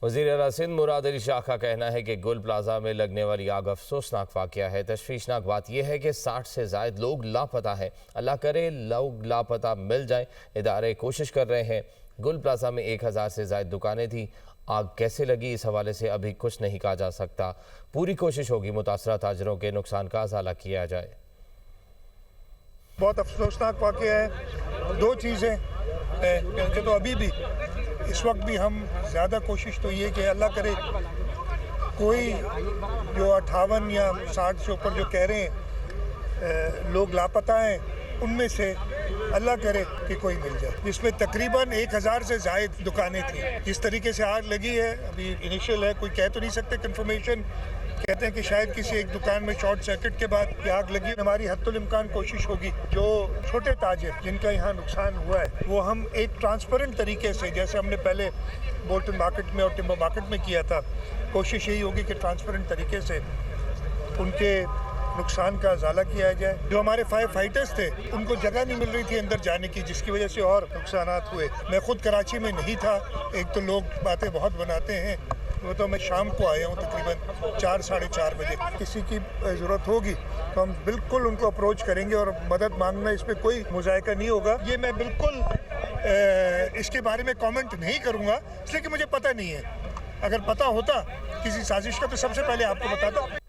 وزیر اعلیٰ سندھ مراد علی شاہ کا کہنا ہے کہ گل پلازا میں لگنے والی آگ افسوسناک واقعہ ہے۔ تشویشناک بات یہ ہے کہ 60 سے زائد لوگ لاپتہ ہیں۔ اللہ کرے لوگ لاپتہ مل جائیں۔ ادارے کوشش کر رہے ہیں۔ گل پلازا میں 1000 سے زائد دکانیں تھیں۔ آگ کیسے لگی اس حوالے سے ابھی کچھ نہیں کہا جا سکتا۔ پوری کوشش ہوگی متاثرہ تاجروں کے نقصان کا ازالہ کیا جائے۔ بہت افسوسناک واقعہ ہے۔ دو چیزیں کہ تو ابھی بھی اس وقت بھی ہم زیادہ کوشش تو یہ کہ اللہ کرے کوئی جو 58 یا 60 سے اوپر جو کہہ رہے ہیں لوگ لاپتہ ہیں، ان میں سے اللہ کرے کہ کوئی مل جائے، جس میں تقریباً 1000 سے زائد دکانیں تھیں۔ جس طریقے سے آگ لگی ہے ابھی انیشیل ہے، کوئی کہہ تو نہیں سکتے کنفرمیشن، کہتے ہیں کہ شاید کسی ایک دکان میں شارٹ سرکٹ کے بعد یہ آگ لگی۔ ہماری حد الامکان کوشش ہوگی جو چھوٹے تاجر جن کا یہاں نقصان ہوا ہے وہ ہم ایک ٹرانسپیرنٹ طریقے سے، جیسے ہم نے پہلے بولٹن مارکیٹ میں اور ٹمبر مارکیٹ میں کیا تھا، کوشش یہی ہوگی کہ ٹرانسپیرنٹ طریقے سے ان کے نقصان کا ازالہ کیا جائے۔ جو ہمارے فائر فائٹرز تھے ان کو جگہ نہیں مل رہی تھی اندر جانے کی، جس کی وجہ سے اور نقصانات ہوئے۔ میں خود کراچی میں نہیں تھا۔ ایک تو لوگ باتیں بہت بناتے ہیں، وہ تو میں شام کو آیا ہوں تقریباً 4 ساڑھے 4 بجے۔ کسی کی ضرورت ہوگی تو ہم بالکل ان کو اپروچ کریں گے اور مدد مانگنا اس پہ کوئی مذائقہ نہیں ہوگا۔ یہ میں بالکل اس کے بارے میں کامنٹ نہیں کروں گا اس لیے کہ مجھے پتہ نہیں ہے۔ اگر پتہ ہوتا کسی سازش کا تو سب سے پہلے آپ کو بتاتا۔